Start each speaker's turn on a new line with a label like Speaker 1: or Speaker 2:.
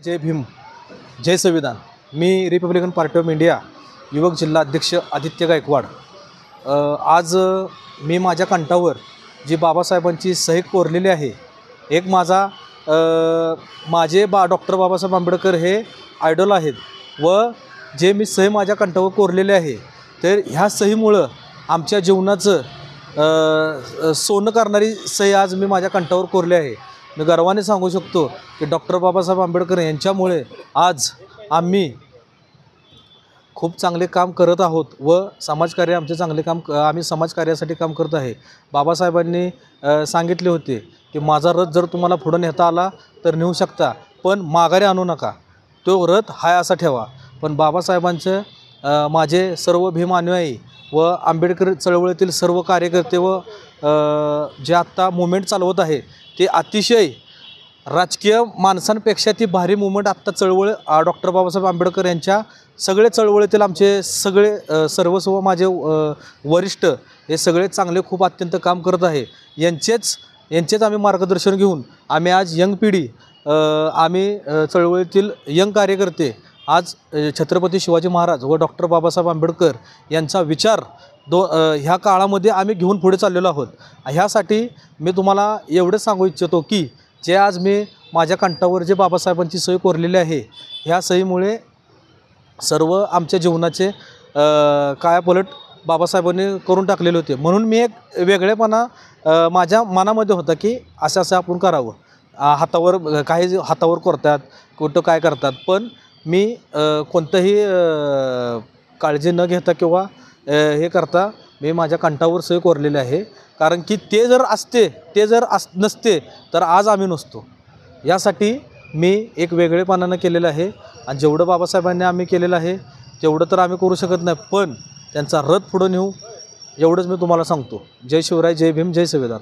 Speaker 1: जय भीम, जय संविधान। मी Republican party of India युवक जिल्हा अध्यक्ष आदित्य गायकवाड। आज मी माझ्या कंठावर जी बाबासाहेबांची सही कोरलेली आहे, एक माझे डॉक्टर बाबासाहेब आंबेडकर हे आयडॉल आहेत व जे मी सही माझ्या कंठावर कोरलेले आहे, तर ह्या सहीमुळं आमच्या जीवनाचं सोनं करणारी सही आज मी माझ्या कंठावर कोरली आहे। मी गर्वाने सांगू शकतो की डॉक्टर बाबासाहेब आंबेडकर यांच्यामुळे आज आम्ही खूप चांगले काम करत आहोत व समाजकार्य आमचे चांगले काम आम्ही समाजकार्यासाठी काम करत आहे। बाबासाहेबांनी सांगितले होते की माझा रथ जर तुम्हाला पुढे नेता आला तर नेऊ शकता, पण माघारी आणू नका, तो रथ हाय असा ठेवा। पण बाबासाहेबांचं माझे सर्व भीम अनुयायी व आंबेडकर चळवळीतील सर्व कार्यकर्ते व जे आत्ता मुवमेंट चालवत आहे ते अतिशय राजकीय माणसांपेक्षा ती भारी मुवमेंट आत्ता चळवळ डॉक्टर बाबासाहेब आंबेडकर यांच्या सगळे चळवळीतील आमचे सगळे सर्वस्व माझे वरिष्ठ हे सगळे चांगले खूप अत्यंत काम करत आहे। यांचेच आम्ही मार्गदर्शन घेऊन आम्ही आज यंग पिढी आम्ही चळवळीतील यंग कार्यकर्ते आज छत्रपती शिवाजी महाराज व डॉक्टर बाबासाहेब आंबेडकर यांचा विचार ह्या काळामध्ये आम्ही घेऊन पुढे चाललेलो आहोत। ह्यासाठी मी तुम्हाला एवढंच सांगू इच्छितो की जे आज मी माझ्या कंठावर जे बाबासाहेबांची सही कोरलेली आहे, ह्या सहीमुळे सर्व आमच्या जीवनाचे कायापलट बाबासाहेबांनी करून टाकलेले होते। म्हणून मी एक वेगळेपणा माझ्या मनामध्ये होता की असं आपण करावं। हातावर काही हातावर करतात, कुठं काय करतात, पण मी कोणतंही काळजी न घेता किंवा हे करता मी माझ्या कंठावर सही कोरलेली आहे। कारण की ते जर नसते तर आज आम्ही नसतो। यासाठी मी एक वेगळेपणानं केलेलं आहे आणि जेवढं बाबासाहेबांनी आम्ही केलेलं आहे तेवढं तर आम्ही करू शकत नाही, पण त्यांचा रथ पुढं नेऊ एवढंच मी तुम्हाला सांगतो। जय शिवराय, जय भीम, जय संविधान।